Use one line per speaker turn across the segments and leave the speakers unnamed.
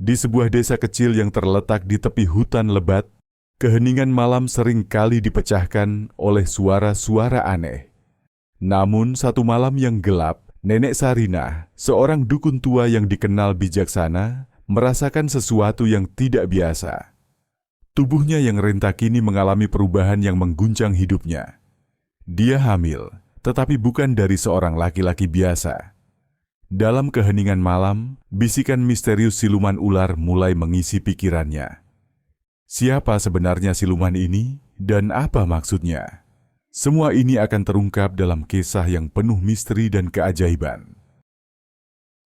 Di sebuah desa kecil yang terletak di tepi hutan lebat, keheningan malam sering kali dipecahkan oleh suara-suara aneh. Namun satu malam yang gelap, Nenek Sarinah, seorang dukun tua yang dikenal bijaksana, merasakan sesuatu yang tidak biasa. Tubuhnya yang rentak kini mengalami perubahan yang mengguncang hidupnya. Dia hamil, tetapi bukan dari seorang laki-laki biasa. Dalam keheningan malam, bisikan misterius siluman ular mulai mengisi pikirannya. Siapa sebenarnya siluman ini dan apa maksudnya? Semua ini akan terungkap dalam kisah yang penuh misteri dan keajaiban.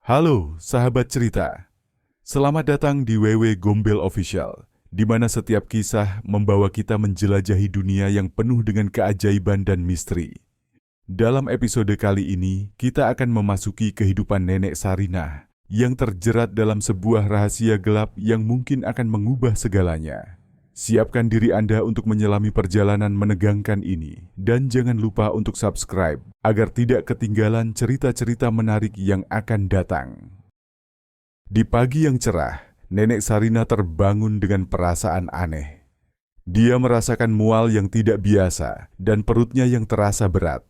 Halo sahabat cerita, selamat datang di WW Gombel Official, di mana setiap kisah membawa kita menjelajahi dunia yang penuh dengan keajaiban dan misteri. Dalam episode kali ini, kita akan memasuki kehidupan Nenek Sarinah yang terjerat dalam sebuah rahasia gelap yang mungkin akan mengubah segalanya. Siapkan diri Anda untuk menyelami perjalanan menegangkan ini, dan jangan lupa untuk subscribe agar tidak ketinggalan cerita-cerita menarik yang akan datang. Di pagi yang cerah, Nenek Sarinah terbangun dengan perasaan aneh. Dia merasakan mual yang tidak biasa dan perutnya yang terasa berat.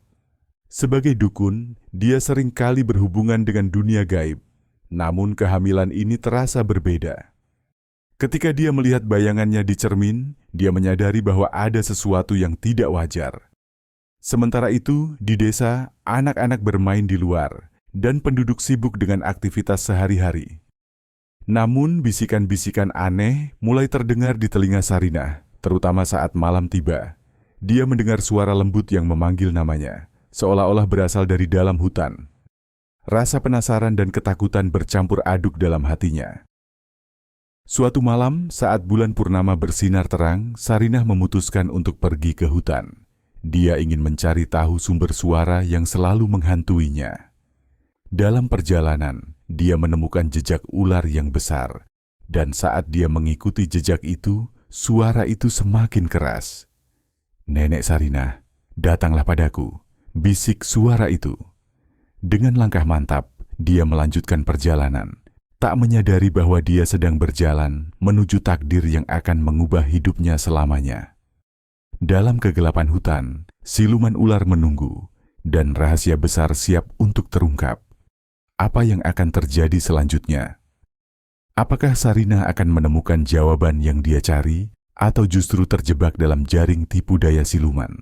Sebagai dukun, dia sering kali berhubungan dengan dunia gaib, namun kehamilan ini terasa berbeda. Ketika dia melihat bayangannya di cermin, dia menyadari bahwa ada sesuatu yang tidak wajar. Sementara itu, di desa, anak-anak bermain di luar, dan penduduk sibuk dengan aktivitas sehari-hari. Namun, bisikan-bisikan aneh mulai terdengar di telinga Sarinah, terutama saat malam tiba. Dia mendengar suara lembut yang memanggil namanya, seolah-olah berasal dari dalam hutan. Rasa penasaran dan ketakutan bercampur aduk dalam hatinya. Suatu malam, saat bulan purnama bersinar terang, Sarinah memutuskan untuk pergi ke hutan. Dia ingin mencari tahu sumber suara yang selalu menghantuinya. Dalam perjalanan, dia menemukan jejak ular yang besar, dan saat dia mengikuti jejak itu, suara itu semakin keras. "Nenek Sarinah, datanglah padaku," bisik suara itu. Dengan langkah mantap, dia melanjutkan perjalanan, tak menyadari bahwa dia sedang berjalan menuju takdir yang akan mengubah hidupnya selamanya. Dalam kegelapan hutan, siluman ular menunggu, dan rahasia besar siap untuk terungkap. Apa yang akan terjadi selanjutnya? Apakah Sarinah akan menemukan jawaban yang dia cari, atau justru terjebak dalam jaring tipu daya siluman?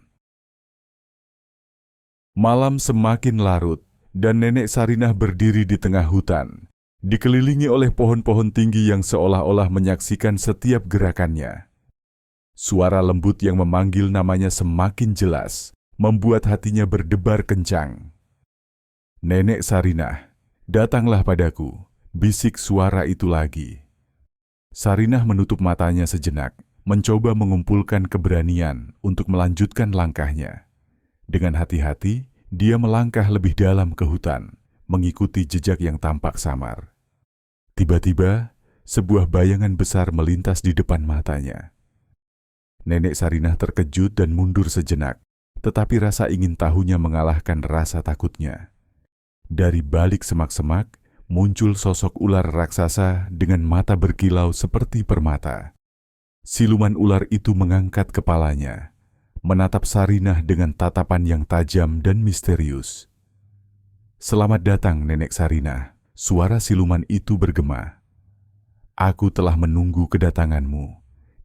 Malam semakin larut, dan Nenek Sarinah berdiri di tengah hutan, dikelilingi oleh pohon-pohon tinggi yang seolah-olah menyaksikan setiap gerakannya. Suara lembut yang memanggil namanya semakin jelas, membuat hatinya berdebar kencang. "Nenek Sarinah, datanglah padaku," bisik suara itu lagi. Sarinah menutup matanya sejenak, mencoba mengumpulkan keberanian untuk melanjutkan langkahnya. Dengan hati-hati, dia melangkah lebih dalam ke hutan, mengikuti jejak yang tampak samar. Tiba-tiba, sebuah bayangan besar melintas di depan matanya. Nenek Sarinah terkejut dan mundur sejenak, tetapi rasa ingin tahunya mengalahkan rasa takutnya. Dari balik semak-semak, muncul sosok ular raksasa dengan mata berkilau seperti permata. Siluman ular itu mengangkat kepalanya, menatap Sarinah dengan tatapan yang tajam dan misterius. "Selamat datang, Nenek Sarinah," suara siluman itu bergema. "Aku telah menunggu kedatanganmu.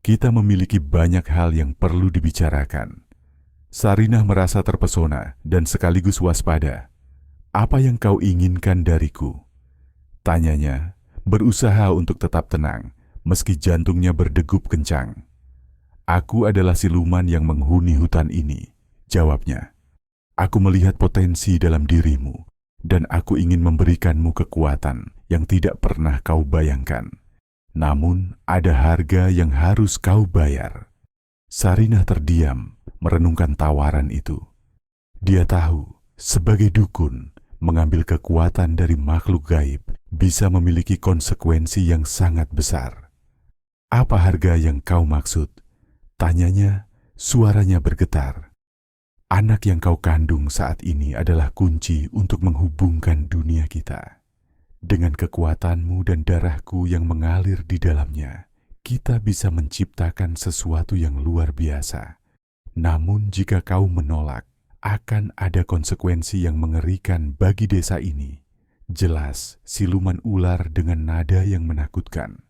Kita memiliki banyak hal yang perlu dibicarakan." Sarinah merasa terpesona dan sekaligus waspada. "Apa yang kau inginkan dariku?" tanyanya, berusaha untuk tetap tenang, meski jantungnya berdegup kencang. "Aku adalah siluman yang menghuni hutan ini," jawabnya. "Aku melihat potensi dalam dirimu, dan aku ingin memberikanmu kekuatan yang tidak pernah kau bayangkan. Namun, ada harga yang harus kau bayar." Sarinah terdiam, merenungkan tawaran itu. Dia tahu, sebagai dukun, mengambil kekuatan dari makhluk gaib bisa memiliki konsekuensi yang sangat besar. "Apa harga yang kau maksud?" tanyanya, suaranya bergetar. "Anak yang kau kandung saat ini adalah kunci untuk menghubungkan dunia kita. Dengan kekuatanmu dan darahku yang mengalir di dalamnya, kita bisa menciptakan sesuatu yang luar biasa. Namun jika kau menolak, akan ada konsekuensi yang mengerikan bagi desa ini. Jelas, siluman ular dengan nada yang menakutkan.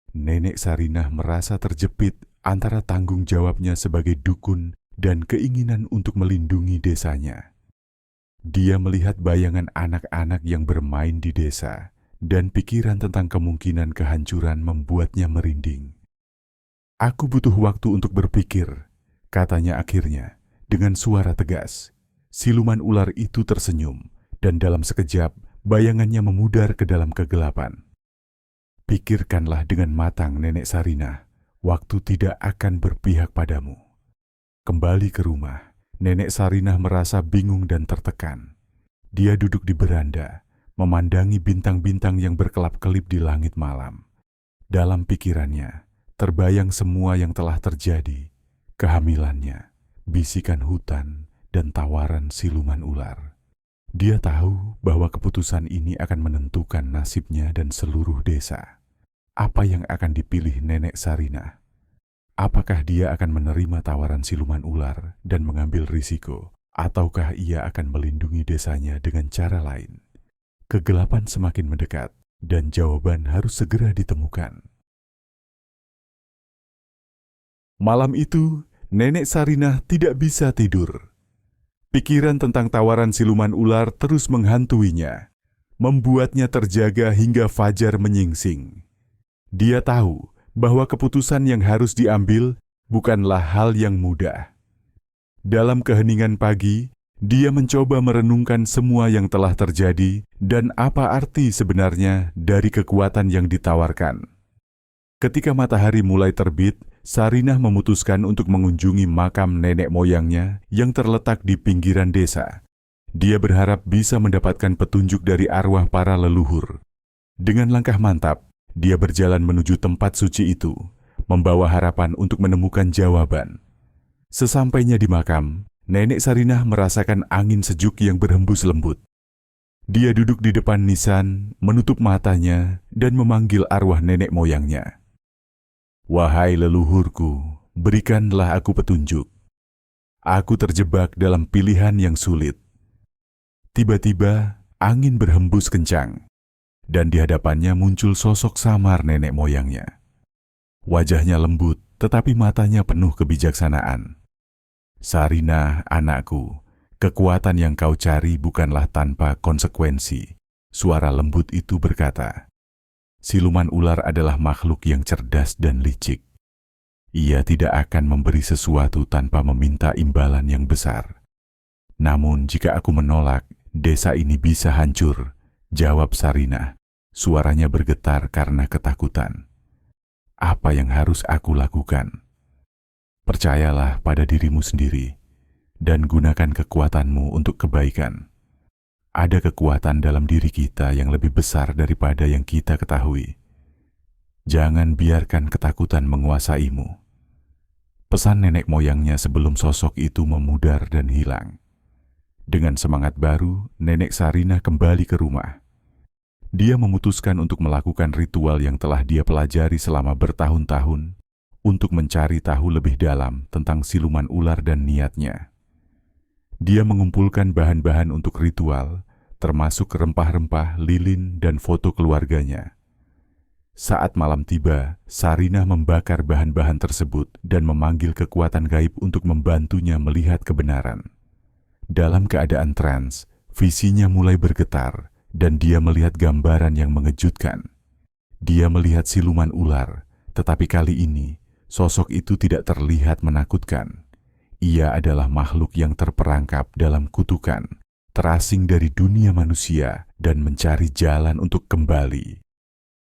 Nenek Sarinah merasa terjepit antara tanggung jawabnya sebagai dukun dan keinginan untuk melindungi desanya. Dia melihat bayangan anak-anak yang bermain di desa, dan pikiran tentang kemungkinan kehancuran membuatnya merinding. "Aku butuh waktu untuk berpikir," katanya akhirnya, dengan suara tegas. Siluman ular itu tersenyum, dan dalam sekejap, bayangannya memudar ke dalam kegelapan. "Pikirkanlah dengan matang, Nenek Sarinah. Waktu tidak akan berpihak padamu." Kembali ke rumah, Nenek Sarinah merasa bingung dan tertekan. Dia duduk di beranda, memandangi bintang-bintang yang berkelap-kelip di langit malam. Dalam pikirannya, terbayang semua yang telah terjadi, kehamilannya, bisikan hutan, dan tawaran siluman ular. Dia tahu bahwa keputusan ini akan menentukan nasibnya dan seluruh desa. Apa yang akan dipilih Nenek Sarinah? Apakah dia akan menerima tawaran siluman ular dan mengambil risiko, ataukah ia akan melindungi desanya dengan cara lain? Kegelapan semakin mendekat, dan jawaban harus segera ditemukan. Malam itu, Nenek Sarinah tidak bisa tidur. Pikiran tentang tawaran siluman ular terus menghantuinya, membuatnya terjaga hingga fajar menyingsing. Dia tahu bahwa keputusan yang harus diambil bukanlah hal yang mudah. Dalam keheningan pagi, dia mencoba merenungkan semua yang telah terjadi dan apa arti sebenarnya dari kekuatan yang ditawarkan. Ketika matahari mulai terbit, Sarinah memutuskan untuk mengunjungi makam nenek moyangnya yang terletak di pinggiran desa. Dia berharap bisa mendapatkan petunjuk dari arwah para leluhur. Dengan langkah mantap, dia berjalan menuju tempat suci itu, membawa harapan untuk menemukan jawaban. Sesampainya di makam, Nenek Sarinah merasakan angin sejuk yang berhembus lembut. Dia duduk di depan nisan, menutup matanya, dan memanggil arwah nenek moyangnya. "Wahai leluhurku, berikanlah aku petunjuk. Aku terjebak dalam pilihan yang sulit." Tiba-tiba, angin berhembus kencang, dan di hadapannya muncul sosok samar nenek moyangnya. Wajahnya lembut, tetapi matanya penuh kebijaksanaan. "Sarinah, anakku, kekuatan yang kau cari bukanlah tanpa konsekuensi," suara lembut itu berkata. "Siluman ular adalah makhluk yang cerdas dan licik. Ia tidak akan memberi sesuatu tanpa meminta imbalan yang besar. Namun jika aku menolak, desa ini bisa hancur," jawab Sarinah. Suaranya bergetar karena ketakutan. "Apa yang harus aku lakukan?" "Percayalah pada dirimu sendiri dan gunakan kekuatanmu untuk kebaikan. Ada kekuatan dalam diri kita yang lebih besar daripada yang kita ketahui. Jangan biarkan ketakutan menguasaimu." Pesan nenek moyangnya sebelum sosok itu memudar dan hilang. Dengan semangat baru, Nenek Sarinah kembali ke rumah. Dia memutuskan untuk melakukan ritual yang telah dia pelajari selama bertahun-tahun untuk mencari tahu lebih dalam tentang siluman ular dan niatnya. Dia mengumpulkan bahan-bahan untuk ritual, termasuk rempah-rempah, lilin, dan foto keluarganya. Saat malam tiba, Sarinah membakar bahan-bahan tersebut dan memanggil kekuatan gaib untuk membantunya melihat kebenaran. Dalam keadaan trans, visinya mulai bergetar, dan dia melihat gambaran yang mengejutkan. Dia melihat siluman ular, tetapi kali ini, sosok itu tidak terlihat menakutkan. Ia adalah makhluk yang terperangkap dalam kutukan, terasing dari dunia manusia dan mencari jalan untuk kembali.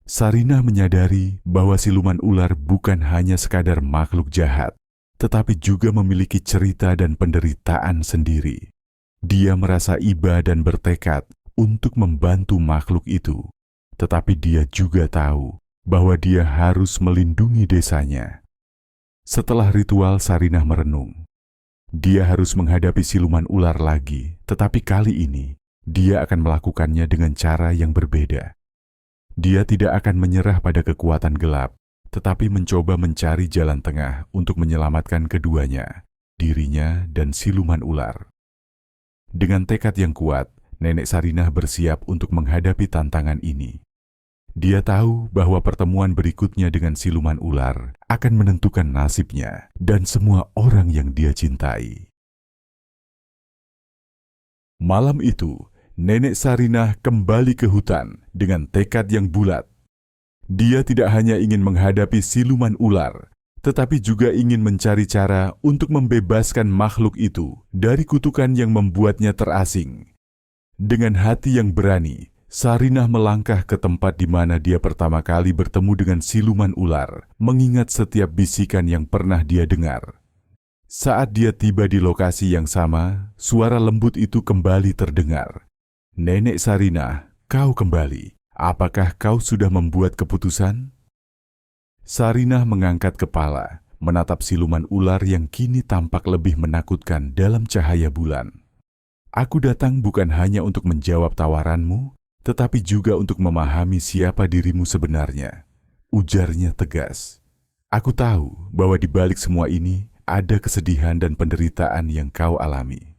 Sarinah menyadari bahwa siluman ular bukan hanya sekadar makhluk jahat, tetapi juga memiliki cerita dan penderitaan sendiri. Dia merasa iba dan bertekad untuk membantu makhluk itu, tetapi dia juga tahu bahwa dia harus melindungi desanya. Setelah ritual, Sarinah merenung. Dia harus menghadapi siluman ular lagi, tetapi kali ini dia akan melakukannya dengan cara yang berbeda. Dia tidak akan menyerah pada kekuatan gelap, tetapi mencoba mencari jalan tengah untuk menyelamatkan keduanya, dirinya dan siluman ular. Dengan tekad yang kuat, Nenek Sarinah bersiap untuk menghadapi tantangan ini. Dia tahu bahwa pertemuan berikutnya dengan siluman ular akan menentukan nasibnya dan semua orang yang dia cintai. Malam itu, Nenek Sarinah kembali ke hutan dengan tekad yang bulat. Dia tidak hanya ingin menghadapi siluman ular, tetapi juga ingin mencari cara untuk membebaskan makhluk itu dari kutukan yang membuatnya terasing. Dengan hati yang berani, Sarinah melangkah ke tempat di mana dia pertama kali bertemu dengan siluman ular, mengingat setiap bisikan yang pernah dia dengar. Saat dia tiba di lokasi yang sama, suara lembut itu kembali terdengar. "Nenek Sarinah, kau kembali. Apakah kau sudah membuat keputusan?" Sarinah mengangkat kepala, menatap siluman ular yang kini tampak lebih menakutkan dalam cahaya bulan. "Aku datang bukan hanya untuk menjawab tawaranmu, tetapi juga untuk memahami siapa dirimu sebenarnya," ujarnya tegas. "Aku tahu bahwa di balik semua ini ada kesedihan dan penderitaan yang kau alami."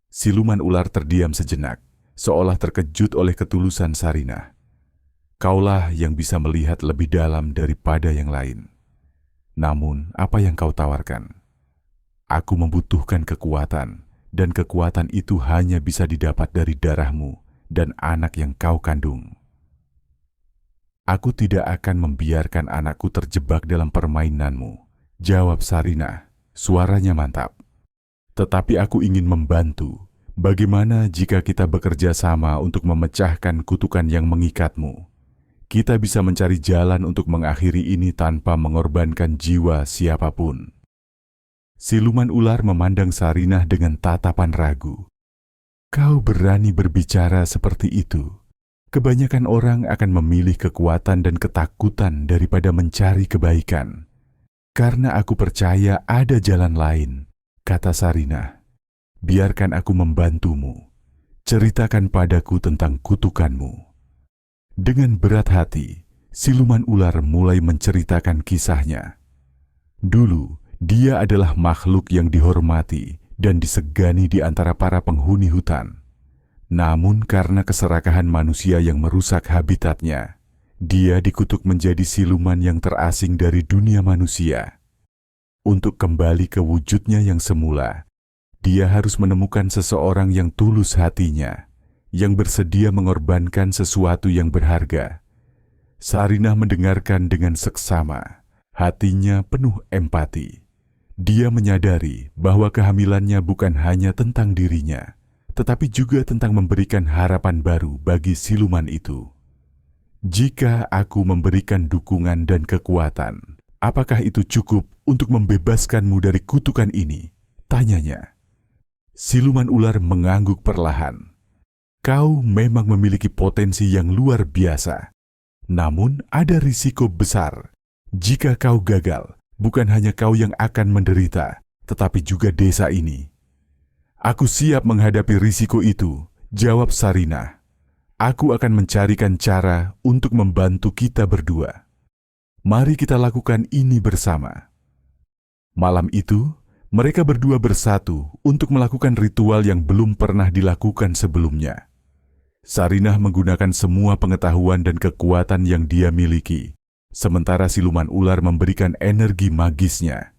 Siluman ular terdiam sejenak, seolah terkejut oleh ketulusan Sarinah. "Kaulah yang bisa melihat lebih dalam daripada yang lain. Namun, apa yang kau tawarkan? Aku membutuhkan kekuatan, dan kekuatan itu hanya bisa didapat dari darahmu dan anak yang kau kandung." "Aku tidak akan membiarkan anakku terjebak dalam permainanmu," jawab Sarinah, suaranya mantap. "Tetapi aku ingin membantu. Bagaimana jika kita bekerja sama untuk memecahkan kutukan yang mengikatmu? Kita bisa mencari jalan untuk mengakhiri ini tanpa mengorbankan jiwa siapapun." Siluman ular memandang Sarinah dengan tatapan ragu. "Kau berani berbicara seperti itu? Kebanyakan orang akan memilih kekuatan dan ketakutan daripada mencari kebaikan. Karena aku percaya ada jalan lain," kata Sarinah. "Biarkan aku membantumu. Ceritakan padaku tentang kutukanmu." Dengan berat hati, siluman ular mulai menceritakan kisahnya. Dulu, dia adalah makhluk yang dihormati dan disegani di antara para penghuni hutan. Namun karena keserakahan manusia yang merusak habitatnya, dia dikutuk menjadi siluman yang terasing dari dunia manusia. Untuk kembali ke wujudnya yang semula, dia harus menemukan seseorang yang tulus hatinya, yang bersedia mengorbankan sesuatu yang berharga. Sarinah mendengarkan dengan seksama, hatinya penuh empati. Dia menyadari bahwa kehamilannya bukan hanya tentang dirinya, tetapi juga tentang memberikan harapan baru bagi siluman itu. "Jika aku memberikan dukungan dan kekuatan, apakah itu cukup untuk membebaskanmu dari kutukan ini?" tanyanya. Siluman ular mengangguk perlahan. "Kau memang memiliki potensi yang luar biasa. Namun ada risiko besar. Jika kau gagal, bukan hanya kau yang akan menderita, tetapi juga desa ini." "Aku siap menghadapi risiko itu," jawab Sarinah. "Aku akan mencarikan cara untuk membantu kita berdua. Mari kita lakukan ini bersama." Malam itu, mereka berdua bersatu untuk melakukan ritual yang belum pernah dilakukan sebelumnya. Sarinah menggunakan semua pengetahuan dan kekuatan yang dia miliki, sementara siluman ular memberikan energi magisnya.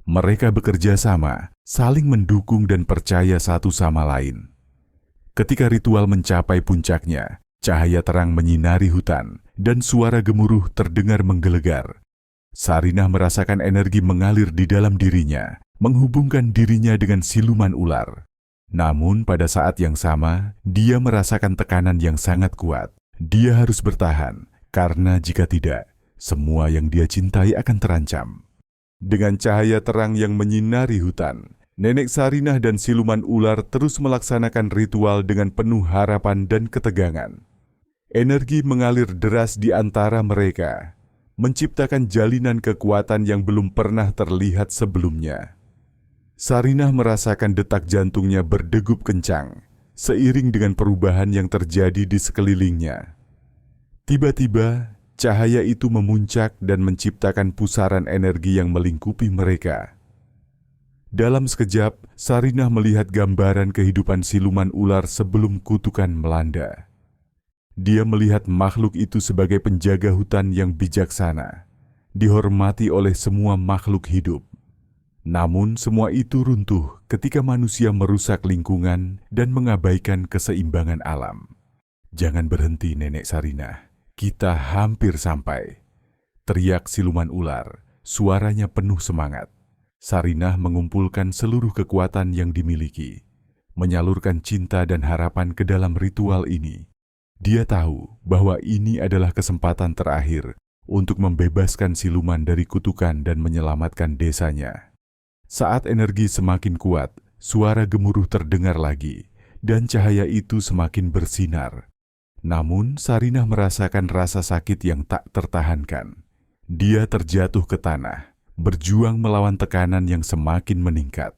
Mereka bekerja sama, saling mendukung dan percaya satu sama lain. Ketika ritual mencapai puncaknya, cahaya terang menyinari hutan dan suara gemuruh terdengar menggelegar. Sarinah merasakan energi mengalir di dalam dirinya, menghubungkan dirinya dengan siluman ular. Namun pada saat yang sama, dia merasakan tekanan yang sangat kuat. Dia harus bertahan, karena jika tidak, semua yang dia cintai akan terancam. Dengan cahaya terang yang menyinari hutan, Nenek Sarinah dan siluman ular terus melaksanakan ritual dengan penuh harapan dan ketegangan. Energi mengalir deras di antara mereka, menciptakan jalinan kekuatan yang belum pernah terlihat sebelumnya. Sarinah merasakan detak jantungnya berdegup kencang, seiring dengan perubahan yang terjadi di sekelilingnya. Tiba-tiba, cahaya itu memuncak dan menciptakan pusaran energi yang melingkupi mereka. Dalam sekejap, Sarinah melihat gambaran kehidupan siluman ular sebelum kutukan melanda. Dia melihat makhluk itu sebagai penjaga hutan yang bijaksana, dihormati oleh semua makhluk hidup. Namun semua itu runtuh ketika manusia merusak lingkungan dan mengabaikan keseimbangan alam. "Jangan berhenti, Nenek Sarinah. Kita hampir sampai," teriak siluman ular. Suaranya penuh semangat. Sarinah mengumpulkan seluruh kekuatan yang dimiliki, menyalurkan cinta dan harapan ke dalam ritual ini. Dia tahu bahwa ini adalah kesempatan terakhir untuk membebaskan siluman dari kutukan dan menyelamatkan desanya. Saat energi semakin kuat, suara gemuruh terdengar lagi, dan cahaya itu semakin bersinar. Namun, Sarinah merasakan rasa sakit yang tak tertahankan. Dia terjatuh ke tanah, berjuang melawan tekanan yang semakin meningkat.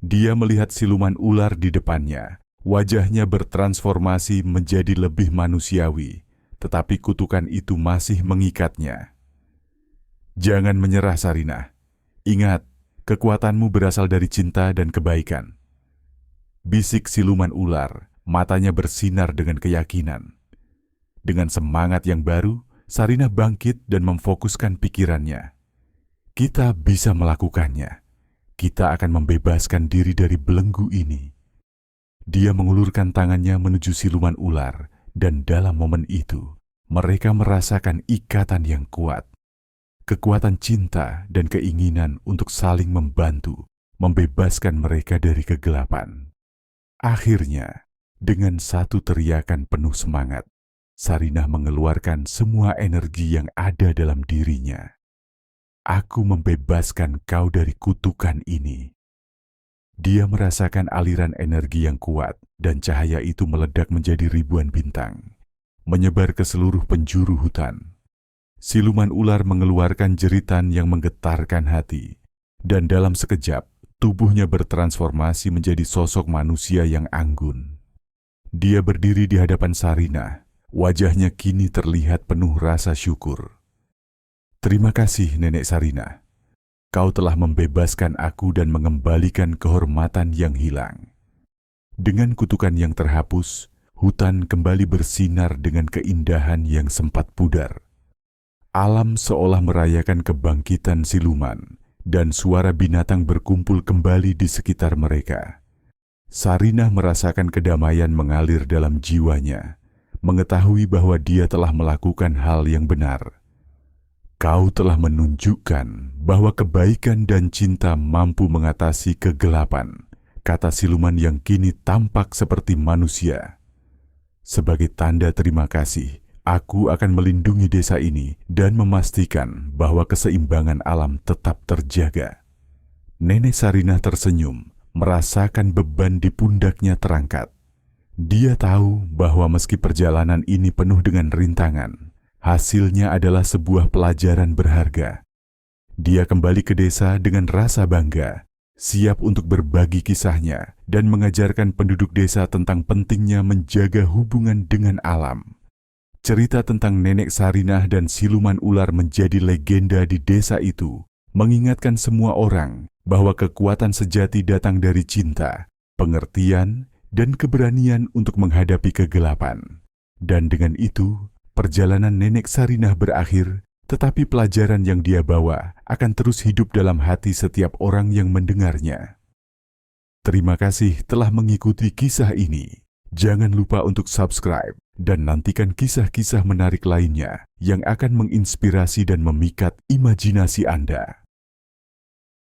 Dia melihat siluman ular di depannya. Wajahnya bertransformasi menjadi lebih manusiawi, tetapi kutukan itu masih mengikatnya. "Jangan menyerah, Sarinah. Ingat, kekuatanmu berasal dari cinta dan kebaikan," bisik siluman ular. Matanya bersinar dengan keyakinan. Dengan semangat yang baru, Sarinah bangkit dan memfokuskan pikirannya. "Kita bisa melakukannya. Kita akan membebaskan diri dari belenggu ini." Dia mengulurkan tangannya menuju siluman ular, dan dalam momen itu, mereka merasakan ikatan yang kuat. Kekuatan cinta dan keinginan untuk saling membantu, membebaskan mereka dari kegelapan. Akhirnya, dengan satu teriakan penuh semangat, Sarinah mengeluarkan semua energi yang ada dalam dirinya. "Aku membebaskan kau dari kutukan ini." Dia merasakan aliran energi yang kuat dan cahaya itu meledak menjadi ribuan bintang, menyebar ke seluruh penjuru hutan. Siluman ular mengeluarkan jeritan yang menggetarkan hati, dan dalam sekejap, tubuhnya bertransformasi menjadi sosok manusia yang anggun. Dia berdiri di hadapan Sarinah, wajahnya kini terlihat penuh rasa syukur. "Terima kasih, Nenek Sarinah. Kau telah membebaskan aku dan mengembalikan kehormatan yang hilang." Dengan kutukan yang terhapus, hutan kembali bersinar dengan keindahan yang sempat pudar. Alam seolah merayakan kebangkitan siluman, dan suara binatang berkumpul kembali di sekitar mereka. Sarinah merasakan kedamaian mengalir dalam jiwanya, mengetahui bahwa dia telah melakukan hal yang benar. "Kau telah menunjukkan bahwa kebaikan dan cinta mampu mengatasi kegelapan," kata siluman yang kini tampak seperti manusia. "Sebagai tanda terima kasih, aku akan melindungi desa ini dan memastikan bahwa keseimbangan alam tetap terjaga." Nenek Sarinah tersenyum, merasakan beban di pundaknya terangkat. Dia tahu bahwa meski perjalanan ini penuh dengan rintangan, hasilnya adalah sebuah pelajaran berharga. Dia kembali ke desa dengan rasa bangga, siap untuk berbagi kisahnya dan mengajarkan penduduk desa tentang pentingnya menjaga hubungan dengan alam. Cerita tentang Nenek Sarinah dan siluman ular menjadi legenda di desa itu, mengingatkan semua orang bahwa kekuatan sejati datang dari cinta, pengertian, dan keberanian untuk menghadapi kegelapan. Dan dengan itu, perjalanan Nenek Sarinah berakhir, tetapi pelajaran yang dia bawa akan terus hidup dalam hati setiap orang yang mendengarnya. Terima kasih telah mengikuti kisah ini. Jangan lupa untuk subscribe dan nantikan kisah-kisah menarik lainnya yang akan menginspirasi dan memikat imajinasi Anda.